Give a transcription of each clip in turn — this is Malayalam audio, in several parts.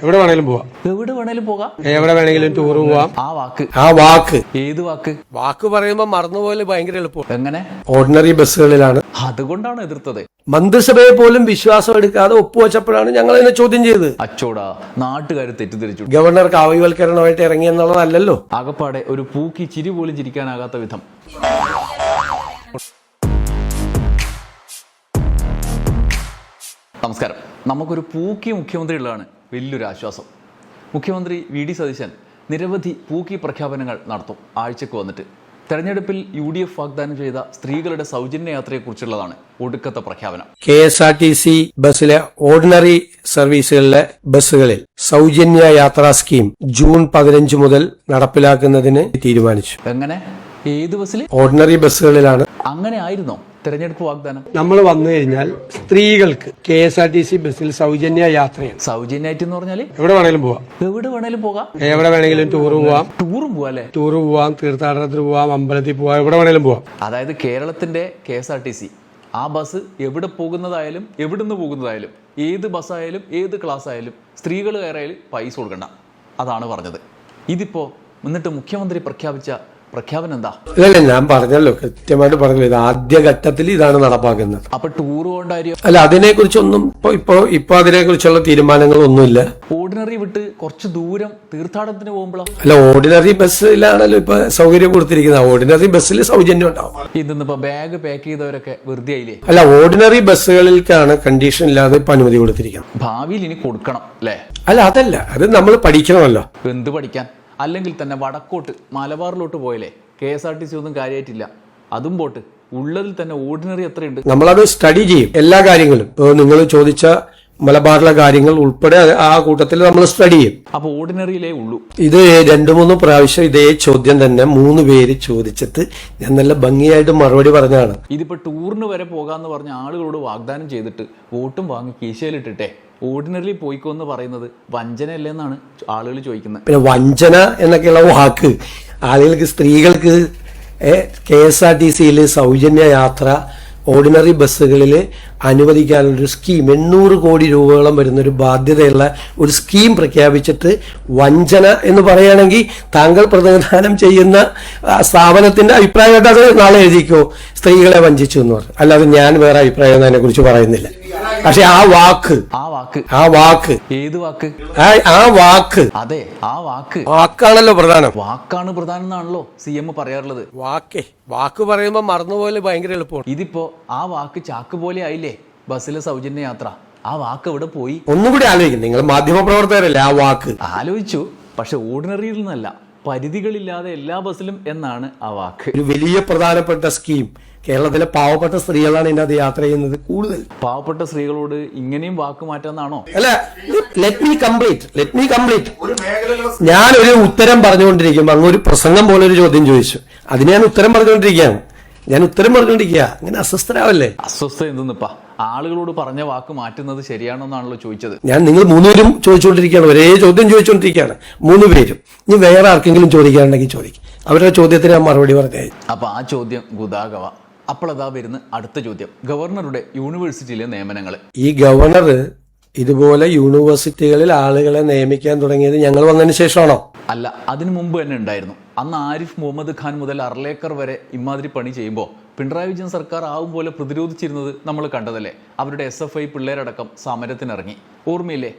എവിടെ വേണേലും പോവാം. എവിടെ വേണേലും പോകാം. എവിടെ വേണമെങ്കിലും ടൂർ പോവാം. ആ വാക്ക് ഏത് വാക്ക്? വാക്ക് പറയുമ്പോ മറന്നുപോലെ ഭയങ്കര എളുപ്പം. എങ്ങനെ? ഓർഡിനറി ബസ്സുകളിലാണ്. അതുകൊണ്ടാണ് എതിർത്തത്. മന്ത്രിസഭയെ പോലും വിശ്വാസം എടുക്കാതെ ഒപ്പുവെച്ചപ്പോഴാണ് ഞങ്ങൾ അതിനെ ചോദ്യം ചെയ്തത്. അച്ചോടാ, നാട്ടുകാർ തെറ്റിദ്ധരിച്ചു. ഗവർണർ കാവ്യവൽക്കരണമായിട്ട് ഇറങ്ങി എന്നുള്ളതല്ലല്ലോ. ആകപ്പാടെ ഒരു പൂക്കി ചിരി പോലും ചിരിക്കാനാകാത്ത വിധം. നമസ്കാരം. നമുക്കൊരു പൂക്കി മുഖ്യമന്ത്രി ഉള്ളതാണ് വലിയൊരു ആശ്വാസം. മുഖ്യമന്ത്രി വി ഡി സതീശൻ നിരവധി പൂക്കി പ്രഖ്യാപനങ്ങൾ നടത്തും ആഴ്ചക്ക് വന്നിട്ട്. തെരഞ്ഞെടുപ്പിൽ UDF വാഗ്ദാനം ചെയ്ത സ്ത്രീകളുടെ സൗജന്യ യാത്രയെക്കുറിച്ചുള്ളതാണ് ഒടുക്കത്തെ പ്രഖ്യാപനം. KSRTC ബസ്സിലെ ഓർഡിനറി സർവീസുകളിലെ ബസ്സുകളിൽ സൗജന്യ യാത്രാ സ്കീം ജൂൺ 15 മുതൽ നടപ്പിലാക്കുന്നതിന് തീരുമാനിച്ചു. എങ്ങനെ? ഏത് ബസ്സിൽ? ഓർഡിനറി ബസ്സുകളിലാണ്. അങ്ങനെ ആയിരുന്നോ തെരഞ്ഞെടുപ്പ് വാഗ്ദാനം? നമ്മൾ വന്നു കഴിഞ്ഞാൽ സ്ത്രീകൾക്ക് KSRTC ബസ്സിൽ സൗജന്യ യാത്രയാണ്. സൗജന്യമായിട്ട് എന്ന് പറഞ്ഞാല് എവിടെ വേണേലും പോവാം. എവിടെ വേണേലും പോകാം. എവിടെ വേണമെങ്കിലും ടൂർ പോവാം. ടൂറും പോവാ അല്ലേ? ടൂർ പോവാം, തീർത്ഥാടനത്തിന് പോവാം, അമ്പലത്തിൽ പോവാം, എവിടെ വേണേലും പോവാം. അതായത് കേരളത്തിന്റെ KSRTC ആ ബസ് എവിടെ പോകുന്നതായാലും എവിടുന്ന് പോകുന്നതായാലും ഏത് ബസ്സായാലും ഏത് ക്ലാസ് ആയാലും സ്ത്രീകൾ കയറിയാലും പൈസ കൊടുക്കണ്ട, അതാണ് പറഞ്ഞത്. ഇതിപ്പോ എന്നിട്ട് മുഖ്യമന്ത്രി പ്രഖ്യാപിച്ച പ്രഖ്യാപനം എന്താ? ഇല്ല, ഞാൻ പറഞ്ഞല്ലോ, കൃത്യമായിട്ട് പറഞ്ഞല്ലോ, ഇത് ആദ്യഘട്ടത്തിൽ ഇതാണ് നടപ്പാക്കുന്നത്. അപ്പൊ ടൂർ കൊണ്ടായിരിക്കും? അല്ല, അതിനെക്കുറിച്ചൊന്നും ഇപ്പൊ അതിനെക്കുറിച്ചുള്ള തീരുമാനങ്ങളൊന്നുമില്ല. ഓർഡിനറി വിട്ട് കുറച്ച് ദൂരം തീർത്ഥാടനത്തിന് പോകുമ്പോഴോ? അല്ല, ഓർഡിനറി ബസ്സിലാണല്ലോ ഇപ്പൊ സൗകര്യം കൊടുത്തിരിക്കുന്നത്. ഓർഡിനറി ബസ്സിൽ സൗജന്യം ഉണ്ടാവും. ഇന്നിപ്പോ ബാഗ് പാക്ക് ചെയ്തവരൊക്കെ വെറുതെ ആയില്ലേ? അല്ല, ഓർഡിനറി ബസ്സുകളിലേക്കാണ് കണ്ടീഷൻ ഇല്ലാതെ ഇപ്പൊ അനുമതി കൊടുത്തിരിക്കുന്നത്. ഭാവിയിൽ ഇനി കൊടുക്കണം അല്ലേ? അല്ല, അതല്ല, അത് നമ്മൾ പഠിക്കണമല്ലോ. എന്ത് പഠിക്കാൻ? അല്ലെങ്കിൽ തന്നെ വടക്കോട്ട് മലബാറിലോട്ട് പോയല്ലേ KSRTC ഒന്നും കാര്യമായിട്ടില്ല. അതും പോട്ട്, ഉള്ളതിൽ തന്നെ ഓർഡിനറി എത്രയുണ്ട്? നമ്മളത് സ്റ്റഡി ചെയ്യും, എല്ലാ കാര്യങ്ങളും. ഇപ്പോൾ നിങ്ങൾ ചോദിച്ച മലബാറിലെ കാര്യങ്ങൾ ഉൾപ്പെടെ ആ കൂട്ടത്തിൽ നമ്മൾ സ്റ്റഡി ചെയ്യും. അപ്പൊ ഓർഡിനറിയിലേ ഉള്ളൂ. ഇത് 2-3 പ്രാവശ്യം ഇതേ ചോദ്യം തന്നെ 3 പേര് ചോദിച്ചിട്ട് ഞാൻ നല്ല ഭംഗിയായിട്ട് മറുപടി പറഞ്ഞതാണ്. ഇതിപ്പോ ടൂറിന് വരെ പോകാന്ന് പറഞ്ഞ ആളുകളോട് വാഗ്ദാനം ചെയ്തിട്ട് വോട്ടും വാങ്ങി കീശയിലിട്ടിട്ടെ ഓർഡിനറിയിൽ പോയിക്കോന്ന് പറയുന്നത് വഞ്ചനയല്ലെന്നാണ് ആളുകൾ ചോദിക്കുന്നത്. പിന്നെ വഞ്ചന എന്നൊക്കെയുള്ള വാക്ക് ആളുകൾക്ക്, സ്ത്രീകൾക്ക് KSRTCയിൽ സൗജന്യ യാത്ര ഓർഡിനറി ബസ്സുകളിൽ അനുവദിക്കാനുള്ളൊരു സ്കീം 800 കോടി രൂപയോളം വരുന്നൊരു ബാധ്യതയുള്ള ഒരു സ്കീം പ്രഖ്യാപിച്ചിട്ട് വഞ്ചന എന്ന് പറയുകയാണെങ്കിൽ താങ്കൾ പ്രതിനിധാനം ചെയ്യുന്ന സ്ഥാപനത്തിന്റെ അഭിപ്രായമായിട്ട് അത് നാളെ എഴുതിക്കോ, സ്ത്രീകളെ വഞ്ചിച്ചു എന്ന് പറഞ്ഞു. അല്ലാതെ ഞാൻ വേറെ അഭിപ്രായം അതിനെ കുറിച്ച് പറയുന്നില്ല. പക്ഷെ ആ വാക്ക് ഏത് വാക്ക്? ആ വാക്ക്, അതെ, ആ വാക്കാണല്ലോ പ്രധാനം. വാക്കാണ് പ്രധാനം എന്നാണല്ലോ CM പറയാറുള്ളത്. വാക്ക് പറയുമ്പോ മറന്നുപോലെ ഭയങ്കര എളുപ്പമാണ്. ഇതിപ്പോ ആ വാക്ക് ചാക്ക് പോലെ ആയില്ലേ ബസ്സിലെ സൗജന്യ യാത്ര. ആ വാക്ക് എവിടെ പോയി? ഒന്നുകൂടി ആലോചിക്കും, നിങ്ങൾ മാധ്യമപ്രവർത്തകരല്ലേ. ആ വാക്ക് ആലോചിച്ചു, പക്ഷെ ഓർഡിനറിയിൽ നിന്നല്ല, പരിധികളില്ലാതെ എല്ലാ ബസ്സിലും എന്നാണ് ആ വാക്ക്. ഒരു വലിയ പ്രധാനപ്പെട്ട സ്കീം. കേരളത്തിലെ പാവപ്പെട്ട സ്ത്രീകളാണ് ഇതിനകത്ത് യാത്ര ചെയ്യുന്നത് കൂടുതൽ. പാവപ്പെട്ട സ്ത്രീകളോട് ഇങ്ങനെയും വാക്ക് മാറ്റാന്നാണോ? അല്ല, ലെറ്റ് മീ കംപ്ലീറ്റ്. ഞാനൊരു ഉത്തരം പറഞ്ഞുകൊണ്ടിരിക്കുമ്പോൾ അങ്ങ് ഒരു പ്രസംഗം പോലെ ഒരു ചോദ്യം ചോദിച്ചു. അതിന് ഞാൻ ഉത്തരം പറഞ്ഞുകൊണ്ടിരിക്കുകയാണ്. അങ്ങനെ അസ്വസ്ഥരാവല്ലേ? അസ്വസ്ഥ എന്തെന്നിപ്പാ? ആളുകളോട് പറഞ്ഞ വാക്ക് മാറ്റുന്നത് ശരിയാണോന്നാണല്ലോ ചോദിച്ചത്. നിങ്ങൾ 3 പേരും ചോദിച്ചുകൊണ്ടിരിക്കുകയാണ്, ഒരേ ചോദ്യം ചോദിച്ചുകൊണ്ടിരിക്കുകയാണ് 3 പേരും. ഇനി വേറെ ആർക്കെങ്കിലും ചോദിക്കാനുണ്ടെങ്കിൽ ചോദിക്കും. അവരുടെ ചോദ്യത്തിന് ഞാൻ മറുപടി പറഞ്ഞു. അപ്പൊ ആ ചോദ്യം ഗുദാഗവ. അപ്പോഴതാ വരുന്ന അടുത്ത ചോദ്യം, ഗവർണറുടെ യൂണിവേഴ്സിറ്റിയിലെ നിയമനങ്ങൾ. ഈ ഗവർണർ ഇതുപോലെ യൂണിവേഴ്സിറ്റികളിൽ ആളുകളെ നിയമിക്കാൻ തുടങ്ങിയത് ഞങ്ങൾ വന്നതിന് ശേഷമാണോ? അല്ല, അതിനു മുമ്പ് തന്നെ ഉണ്ടായിരുന്നു. അന്ന് ആരിഫ് മുഹമ്മദ് ഖാൻ മുതൽ അർലേക്കർ വരെ ഇമാതിരി പണി ചെയ്യുമ്പോൾ പിണറായി വിജയൻ സർക്കാർ ആവും പോലെ പ്രതിരോധിച്ചിരുന്നത് നമ്മൾ കണ്ടതല്ലേ. അവരുടെ SFI പിള്ളേരടക്കം സമരത്തിനിറങ്ങി. ഓർമ്മയില്ലേ?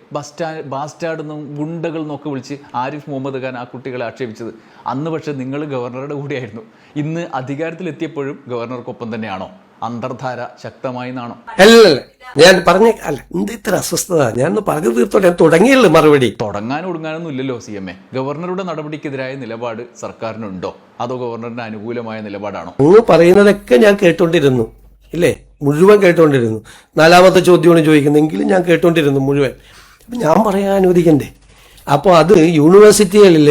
ബാസ്റ്റാർഡെന്നും ഗുണ്ടകൾ എന്നൊക്കെ വിളിച്ച് ആരിഫ് മുഹമ്മദ് ഖാൻ ആ കുട്ടികളെ ആക്ഷേപിച്ചത്. അന്ന് പക്ഷെ നിങ്ങൾ ഗവർണറുടെ കൂടെയായിരുന്നു. ഇന്ന് അധികാരത്തിലെത്തിയപ്പോഴും ഗവർണർക്കൊപ്പം തന്നെയാണോ? അന്തർധാര ശക്തമായി നാണോ? ഞാൻ പറഞ്ഞ എന്ത് ഇത്ര അസ്വസ്ഥത? ഞാൻ പറഞ്ഞു തീർത്തോട്ടെ, ഞാൻ തുടങ്ങിയല്ലോ മറുപടി. തുടങ്ങാനും ഒടുങ്ങാനൊന്നും ഇല്ലല്ലോ CM. ഗവർണറുടെ നടപടിക്കെതിരായ നിലപാട് സർക്കാരിനുണ്ടോ, അതോ ഗവർണറിന് അനുകൂലമായ നിലപാടാണോ? അങ്ങ് പറയുന്നതൊക്കെ ഞാൻ കേട്ടോണ്ടിരുന്നു, ഇല്ലേ? മുഴുവൻ കേട്ടോണ്ടിരുന്നു. 4ാമത്തെ ചോദ്യമാണ് ചോദിക്കുന്നതെങ്കിലും ഞാൻ കേട്ടോണ്ടിരുന്നു മുഴുവൻ. അപ്പൊ ഞാൻ പറയാൻ അനുവദിക്കണ്ടേ? അപ്പോൾ അത് യൂണിവേഴ്സിറ്റികളിൽ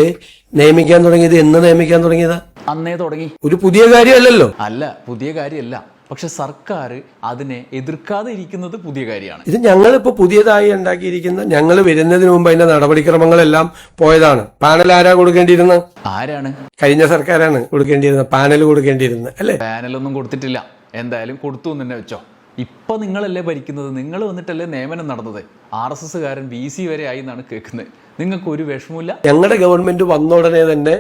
നിയമിക്കാൻ തുടങ്ങിയത് എന്ന് നിയമിക്കാൻ തുടങ്ങിയതാ? അന്നേ തുടങ്ങി. ഒരു പുതിയ കാര്യമല്ലല്ലോ. അല്ല, പുതിയ കാര്യമല്ല. പക്ഷെ സർക്കാർ അതിനെ എതിർക്കാതെ ഇരിക്കുന്നത് പുതിയ കാര്യമാണ്. ഇത് ഞങ്ങളിപ്പോൾ പുതിയതായി ഉണ്ടാക്കിയിരിക്കുന്ന, ഞങ്ങൾ വരുന്നതിന് മുമ്പ് അതിന്റെ നടപടിക്രമങ്ങളെല്ലാം പോയതാണ്. പാനൽ ആരാ കൊടുക്കേണ്ടിയിരുന്നത്? ആരാണ്? കഴിഞ്ഞ സർക്കാരാണ് കൊടുക്കേണ്ടിയിരുന്നത്, പാനൽ കൊടുക്കേണ്ടിയിരുന്നത് അല്ലേ? പാനലൊന്നും കൊടുത്തിട്ടില്ല. എന്തായാലും കൊടുത്തു എന്ന് തന്നെ വെച്ചോ. ഇപ്പം നിങ്ങളല്ലേ ഭരിക്കുന്നത്, നിങ്ങൾ വന്നിട്ടല്ലേ നിയമനം നടന്നത്. RSS കാരൻ VC വരെ ആയി എന്നാണ് കേൾക്കുന്നത്. നിങ്ങൾക്ക് ഒരു വിഷമമില്ല? ഞങ്ങളുടെ ഗവൺമെന്റ് വന്ന ഉടനെ തന്നെ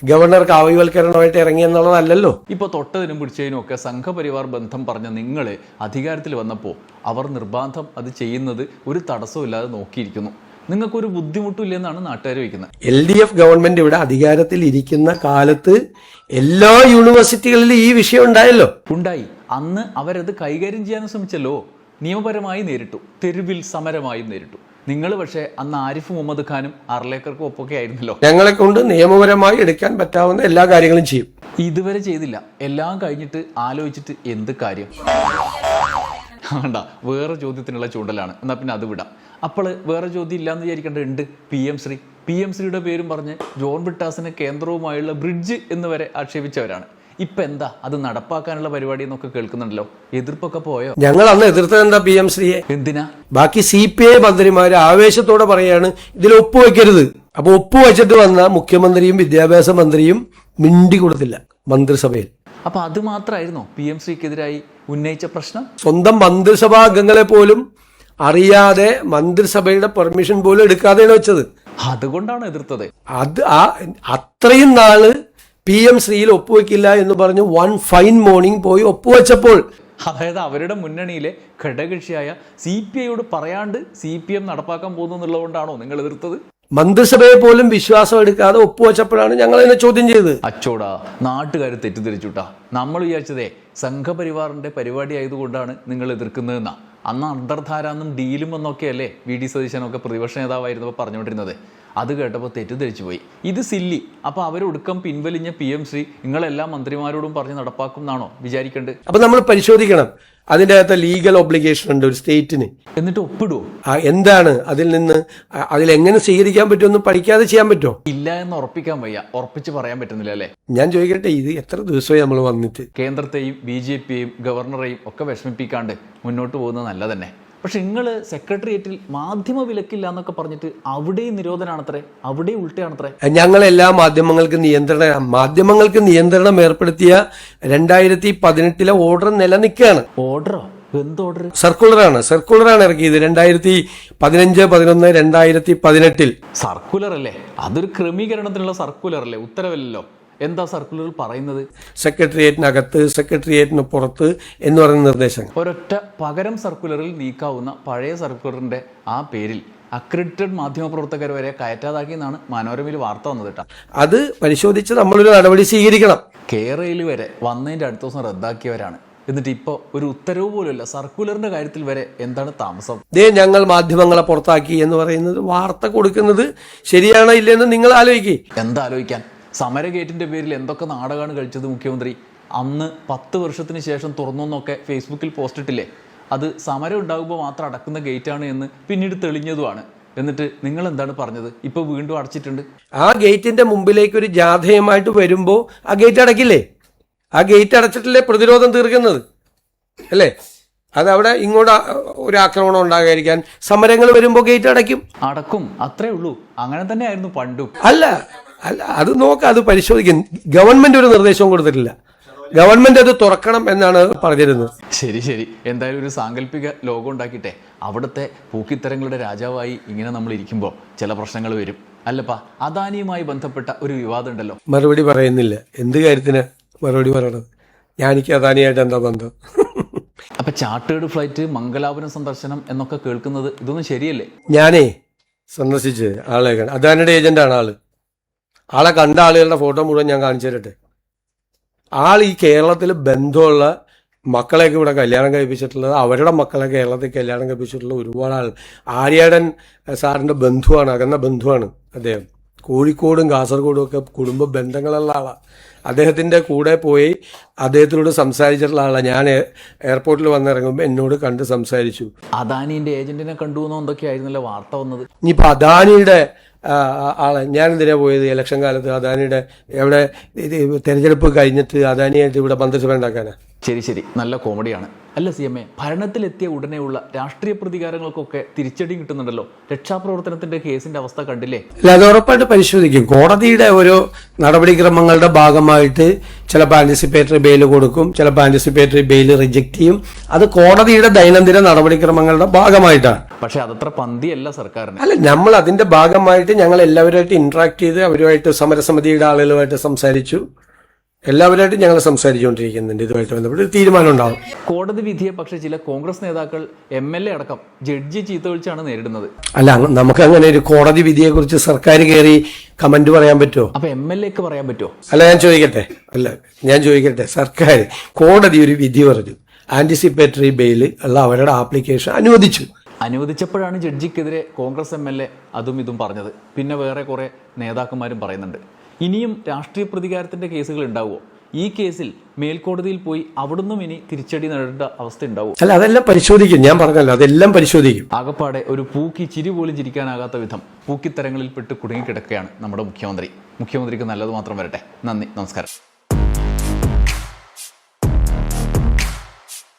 ഗവർണർ കാവ്യവൽക്കരണമായിട്ട് ഇറങ്ങി എന്നുള്ളതല്ലല്ലോ. ഇപ്പോൾ തൊട്ടതിനും പിടിച്ചതിനും ഒക്കെ സംഘപരിവാർ ബന്ധം പറഞ്ഞ നിങ്ങൾ അധികാരത്തിൽ വന്നപ്പോൾ അവർ നിർബാധം അത് ചെയ്യുന്നത് ഒരു തടസ്സമില്ലാതെ നോക്കിയിരിക്കുന്നു. നിങ്ങൾക്കൊരു ബുദ്ധിമുട്ടില്ലെന്നാണ് നാട്ടുകാർ വയ്ക്കുന്നത്. LDF ഗവൺമെന്റ് ഇവിടെ അധികാരത്തിൽ ഇരിക്കുന്ന കാലത്ത് എല്ലാ യൂണിവേഴ്സിറ്റികളിലും ഈ വിഷയം ഉണ്ടായല്ലോ. ഉണ്ടായി. അന്ന് അവരത് കൈകാര്യം ചെയ്യാൻ ശ്രമിച്ചല്ലോ. നിയമപരമായി നേരിട്ടു, തെരുവിൽ സമരമായും നേരിട്ടു. നിങ്ങൾ പക്ഷേ അന്ന് ആരിഫ് മുഹമ്മദ് ഖാനും അർലേക്കർക്കും ഒപ്പൊക്കെ ആയിരുന്നല്ലോ. ഞങ്ങളെ കൊണ്ട് നിയമപരമായി എടുക്കാൻ പറ്റാവുന്ന എല്ലാ കാര്യങ്ങളും ചെയ്യും. ഇതുവരെ ചെയ്തില്ല. എല്ലാം കഴിഞ്ഞിട്ട് ആലോചിച്ചിട്ട് എന്ത് കാര്യം? വേണ്ട, വേറെ ചോദ്യത്തിനുള്ള ചൂണ്ടലാണ്. എന്നാൽ പിന്നെ അത് വിടാം. അപ്പോൾ വേറെ ചോദ്യം ഇല്ലാന്ന് വിചാരിക്കേണ്ടതുണ്ട്. PM ശ്രീയുടെ പേരും പറഞ്ഞ് ജോൺ ബ്രിട്ടാസിന് കേന്ദ്രവുമായുള്ള ബ്രിഡ്ജ് എന്ന് വരെ ആക്ഷേപിച്ചവരാണ്. ഇപ്പം എന്താ അത് നടപ്പാക്കാനുള്ള പരിപാടി എന്നൊക്കെ കേൾക്കുന്നുണ്ടല്ലോ. എതിർപ്പൊക്കെ പോയോ? ഞങ്ങൾ അന്ന് എതിർത്തത് എന്താ PM ശ്രീയെ? എന്തിനാ? ബാക്കി CPI മന്ത്രിമാര് ആവേശത്തോടെ പറയാണ് ഇതിൽ ഒപ്പുവെക്കരുത്. അപ്പൊ ഒപ്പുവെച്ചിട്ട് വന്ന മുഖ്യമന്ത്രിയും വിദ്യാഭ്യാസ മന്ത്രിയും മിണ്ടി കൊടുത്തില്ല മന്ത്രിസഭയിൽ. അപ്പൊ അത് മാത്രമായിരുന്നോ PM ശ്രീക്കെതിരായി ഉന്നയിച്ച പ്രശ്നം? സ്വന്തം മന്ത്രിസഭാ അംഗങ്ങളെ പോലും അറിയാതെ മന്ത്രിസഭയുടെ പെർമിഷൻ പോലും എടുക്കാതെയാണ് വെച്ചത്. അതുകൊണ്ടാണ് എതിർത്തത്. അത് അത്രയും നാള് PM ശ്രീയിൽ ഒപ്പുവെക്കില്ല എന്ന് പറഞ്ഞ് വൺ ഫൈൻ മോർണിംഗ് പോയി ഒപ്പുവെച്ചപ്പോൾ, അതായത് അവരുടെ മുന്നണിയിലെ ഘടകകക്ഷിയായ CPIയോട് പറയാണ്ട് CPM നടപ്പാക്കാൻ പോകുന്നു എന്നുള്ളതുകൊണ്ടാണോ നിങ്ങൾ എതിർത്തത്? മന്ത്രിസഭയെ പോലും വിശ്വാസം എടുക്കാതെ ഒപ്പുവെച്ചപ്പോഴാണ് ഞങ്ങൾ അതിനെ ചോദ്യം ചെയ്തത്. അച്ചോടാ, നാട്ടുകാർ തെറ്റിദ്ധരിച്ചുട്ടാ. നമ്മൾ വിചാരിച്ചതേ സംഘപരിവാറിന്റെ പരിപാടി ആയതുകൊണ്ടാണ് നിങ്ങൾ എതിർക്കുന്നതെന്നാ. അന്ന് അന്തർധാരാന്നും ഡീലും എന്നൊക്കെയല്ലേ VD സതീശനൊക്കെ പ്രതിപക്ഷ നേതാവായിരുന്നപ്പോൾ പറഞ്ഞുകൊണ്ടിരുന്നത്. അത് കേട്ടപ്പോൾ തെറ്റിദ്ധരിച്ചു പോയി. ഇത് സില്ലി. അപ്പോൾ അവരൊടുക്കം പിൻവലിഞ്ഞ PM ശ്രീ നിങ്ങളെല്ലാ മന്ത്രിമാരോടും പറഞ്ഞ് നടപ്പാക്കും എന്നാണോ വിചാരിക്കേണ്ടത്? അപ്പൊ നമ്മൾ പരിശോധിക്കണം. അതിൻ്റെ അകത്ത് ലീഗൽ ഒബ്ലിഗേഷൻ ഉണ്ട് ഒരു സ്റ്റേറ്റിന്. എന്നിട്ട് ഒപ്പിടുവോ? എന്താണ് അതിലെങ്ങനെ സ്വീകരിക്കാൻ പറ്റുമെന്ന് പഠിക്കാതെ ചെയ്യാൻ പറ്റുമോ? ഇല്ല എന്ന് ഉറപ്പിക്കാൻ വയ്യ. ഉറപ്പിച്ച് പറയാൻ പറ്റുന്നില്ല അല്ലേ? ഞാൻ ചോദിക്കട്ടെ, ഇത് എത്ര ദിവസമായി നമ്മൾ വന്നിട്ട് കേന്ദ്രത്തെയും BJPയെയും ഗവർണറെയും ഒക്കെ വിഷമിപ്പിക്കാണ്ട് മുന്നോട്ട് പോകുന്നത് നല്ല തന്നെ. പക്ഷെ നിങ്ങൾ സെക്രട്ടേറിയറ്റിൽ മാധ്യമ വിലക്കില്ല എന്നൊക്കെ പറഞ്ഞിട്ട് അവിടെയും നിരോധനമാണത്രേ, അവിടെയും ഉൾട്ടയാണത്രേ. ഞങ്ങളെല്ലാ മാധ്യമങ്ങൾക്ക് നിയന്ത്രണം ഏർപ്പെടുത്തിയ 2018 ഓർഡർ നിലനിൽക്കുകയാണ്. ഓർഡറോ? എന്ത് ഓർഡർ? സർക്കുലറാണ് ഇറക്കിയത് 2015-11 2018. സർക്കുലർ അല്ലേ? അതൊരു ക്രമീകരണത്തിനുള്ള സർക്കുലർ അല്ലേ, ഉത്തരവല്ലല്ലോ. എന്താ സർക്കുലർ പറയുന്നത്? സെക്രട്ടേറിയറ്റിനകത്ത്, സെക്രട്ടേറിയറ്റിന് പുറത്ത് എന്ന് പറയുന്ന നിർദ്ദേശങ്ങൾ. ഒരൊറ്റ പകരം സർക്കുലറിൽ നീക്കാവുന്ന പഴയ സർക്കുലറിന്റെ ആ പേരിൽ അക്രഡിറ്റഡ് മാധ്യമപ്രവർത്തകർ വരെ കയറ്റാതാക്കി എന്നാണ് മനോരമയിൽ വാർത്ത വന്നത് കേട്ടോ. അത് പരിശോധിച്ച് നമ്മളൊരു നടപടി സ്വീകരിക്കണം. കേരളയിൽ വരെ വന്നതിന്റെ അടുത്ത ദിവസം റദ്ദാക്കിയവരാണ്. എന്നിട്ട് ഇപ്പോൾ ഒരു ഉത്തരവ് പോലുമില്ല. സർക്കുലറിന്റെ കാര്യത്തിൽ വരെ എന്താണ് താമസം? ഞങ്ങൾ മാധ്യമങ്ങളെ പുറത്താക്കി എന്ന് പറയുന്നത്, വാർത്ത കൊടുക്കുന്നത് ശരിയാണോ ഇല്ലെന്ന് നിങ്ങൾ ആലോചിക്കേ. എന്താ ആലോചിക്കാൻ? സമരഗേറ്റിന്റെ പേരിൽ എന്തൊക്കെ നാടകമാണ് കഴിച്ചത് മുഖ്യമന്ത്രി. അന്ന് 10 വർഷത്തിന് ശേഷം തുറന്നൊക്കെ ഫേസ്ബുക്കിൽ പോസ്റ്റ് ഇട്ടില്ലേ? അത് സമരം ഉണ്ടാകുമ്പോൾ മാത്രം അടക്കുന്ന ഗേറ്റാണ് എന്ന് പിന്നീട് തെളിഞ്ഞതുമാണ്. എന്നിട്ട് നിങ്ങൾ എന്താണ് പറഞ്ഞത്? ഇപ്പോൾ വീണ്ടും അടച്ചിട്ടുണ്ട്. ആ ഗേറ്റിന്റെ മുമ്പിലേക്ക് ഒരു ജാഥയുമായിട്ട് വരുമ്പോൾ ആ ഗേറ്റ് അടക്കില്ലേ? ആ ഗേറ്റ് അടച്ചിട്ടല്ലേ പ്രതിരോധം തീർക്കുന്നത് അല്ലേ? അതവിടെ ഇങ്ങോട്ട് ഒരു ആക്രമണം ഉണ്ടാകാതിരിക്കാൻ സമരങ്ങൾ വരുമ്പോൾ ഗേറ്റ് അടക്കും. അത്രേ ഉള്ളൂ. അങ്ങനെ തന്നെ ആയിരുന്നു പണ്ടും. അല്ല, അത് നോക്കാം, അത് പരിശോധിക്കും. ഗവൺമെന്റ് ഒരു നിർദ്ദേശവും കൊടുത്തിട്ടില്ല. ഗവൺമെന്റ് അത് തുറക്കണം എന്നാണ് പറഞ്ഞിരുന്നത്. ശരി. എന്തായാലും ഒരു സാങ്കല്പിക ലോകം ഉണ്ടാക്കിയിട്ടെ അവിടുത്തെ പൂക്കിത്തരങ്ങളുടെ രാജാവായി ഇങ്ങനെ നമ്മൾ ഇരിക്കുമ്പോൾ ചില പ്രശ്നങ്ങൾ വരും അല്ലപ്പാ. അദാനിയുമായി ബന്ധപ്പെട്ട ഒരു വിവാദം ഉണ്ടല്ലോ. മറുപടി പറയുന്നില്ല. എന്ത് കാര്യത്തിന് മറുപടി പറയണത്? എനിക്ക് അദാനിയായിട്ട് എന്താ ബന്ധം? അപ്പൊ ചാർട്ടേഡ് ഫ്ലൈറ്റ്, മംഗലാപുരം സന്ദർശനം എന്നൊക്കെ കേൾക്കുന്നത് ഇതൊന്നും ശരിയല്ലേ? ഞാനേ സന്ദർശിച്ച് ആളെ അദാനിയുടെ ഏജന്റാണ് ആളെ കണ്ട ആളുകളുടെ ഫോട്ടോ മുഴുവൻ ഞാൻ കാണിച്ചു തരട്ടെ. ഈ കേരളത്തിൽ ബന്ധമുള്ള മക്കളെയൊക്കെ ഇവിടെ കല്യാണം കഴിപ്പിച്ചിട്ടുള്ളത്, അവരുടെ മക്കളെ കേരളത്തിൽ കല്യാണം കഴിപ്പിച്ചിട്ടുള്ള ഒരുപാട് ആൾ. ആര്യാടൻ സാറിൻ്റെ ബന്ധുവാണ്, അകന്ന ബന്ധുവാണ് അദ്ദേഹം. കോഴിക്കോടും കാസർഗോഡും ഒക്കെ കുടുംബ ബന്ധങ്ങളുള്ള ആളാണ്. അദ്ദേഹത്തിൻ്റെ കൂടെ പോയി അദ്ദേഹത്തിനോട് സംസാരിച്ചിട്ടുള്ള ആളാണ്. ഞാൻ എയർപോർട്ടിൽ വന്നിറങ്ങുമ്പോൾ എന്നോട് കണ്ട് സംസാരിച്ചു. അദാനിന്റെ ഏജന്റിനെ കണ്ടു എന്നൊക്കെയായിരുന്നല്ലോ വാർത്ത വന്നത്. ഇനിയിപ്പോൾ അദാനിയുടെ ഞാൻ എന്തിനാ പോയത് ഇലക്ഷൻ കാലത്ത്? അദാനിയുടെ എവിടെ തെരഞ്ഞെടുപ്പ് കഴിഞ്ഞിട്ട് അദാനിയായിട്ട് ഇവിടെ മന്ത്രിസഭ ഉണ്ടാക്കാനാ? ശരി, നല്ല കോമഡിയാണ്. അല്ല CMA, ഭരണത്തിലെത്തിയ ഉടനെയുള്ള രാഷ്ട്രീയ പ്രതികാരങ്ങൾക്കൊക്കെ തിരിച്ചടി കിട്ടുന്നുണ്ടല്ലോ. രക്ഷാപ്രവർത്തനത്തിന്റെ കേസിന്റെ അവസ്ഥ കണ്ടില്ലേ? അല്ല, അത് ഉറപ്പായിട്ട് പരിശോധിക്കും. കോടതിയുടെ ഓരോ നടപടിക്രമങ്ങളുടെ ഭാഗമായിട്ട് ചിലപ്പോൾ ആന്റിസിപ്പേറ്ററി ബെയിൽ കൊടുക്കും, ചിലപ്പോൾ ആന്റിസിപ്പേറ്ററി ബെയിൽ റിജക്ട് ചെയ്യും. അത് കോടതിയുടെ ദൈനംദിന നടപടിക്രമങ്ങളുടെ ഭാഗമായിട്ടാണ്. പക്ഷെ അതത്ര പന്തിയല്ല സർക്കാരിന്. അല്ല, നമ്മൾ അതിന്റെ ഭാഗമായിട്ട് ഞങ്ങൾ എല്ലാവരുമായിട്ട് ഇന്ററാക്ട് ചെയ്ത് അവരുമായിട്ട് സമരസമിതിയുടെ ആളുകളുമായിട്ട് സംസാരിച്ചു. എല്ലാവരുമായിട്ടും ഞങ്ങൾ സംസാരിച്ചുകൊണ്ടിരിക്കുന്നുണ്ട്. ഇതുമായിട്ട് ബന്ധപ്പെട്ട് ഒരു തീരുമാനം ഉണ്ടാവും. കോടതി വിധിയെ പക്ഷേ ചില കോൺഗ്രസ് നേതാക്കൾ MLA അടക്കം ജഡ്ജി ചീത്തവിളിച്ചാണ് നേരിടുന്നത്. അല്ല, നമുക്ക് അങ്ങനെ ഒരു കോടതി വിധിയെ കുറിച്ച് സർക്കാർ കയറി കമന്റ് പറയാൻ പറ്റുമോ? അപ്പൊ MLAക്ക് പറയാൻ പറ്റുമോ? അല്ല, ഞാൻ ചോദിക്കട്ടെ, സർക്കാർ കോടതി ഒരു വിധി പറഞ്ഞു, ആന്റിസിപ്പേറ്ററി ബെയിൽ ഉള്ള അവരുടെ ആപ്ലിക്കേഷൻ അനുവദിച്ചപ്പോഴാണ് ജഡ്ജിക്കെതിരെ കോൺഗ്രസ് MLA അതും ഇതും പറഞ്ഞത്. പിന്നെ വേറെ കുറെ നേതാക്കന്മാരും പറയുന്നുണ്ട്. ഇനിയും രാഷ്ട്രീയ പ്രതികാരത്തിന്റെ കേസുകൾ ഉണ്ടാവുമോ? ഈ കേസിൽ മേൽക്കോടതിയിൽ പോയി അവിടുന്നും ഇനി തിരിച്ചടി നേടേണ്ട അവസ്ഥ ഉണ്ടാവും? അല്ല, അതെല്ലാം പരിശോധിക്കും. ഞാൻ പറഞ്ഞല്ലോ, അതെല്ലാം പരിശോധിക്കും. ആകപ്പാടെ ഒരു പൂക്കി ചിരി പോലും ചിരിക്കാനാകാത്ത വിധം പൂക്കിത്തരങ്ങളിൽ പെട്ട് കുടുങ്ങിക്കിടക്കുകയാണ് നമ്മുടെ മുഖ്യമന്ത്രിക്ക് നല്ലത് മാത്രം വരട്ടെ. നന്ദി, നമസ്കാരം.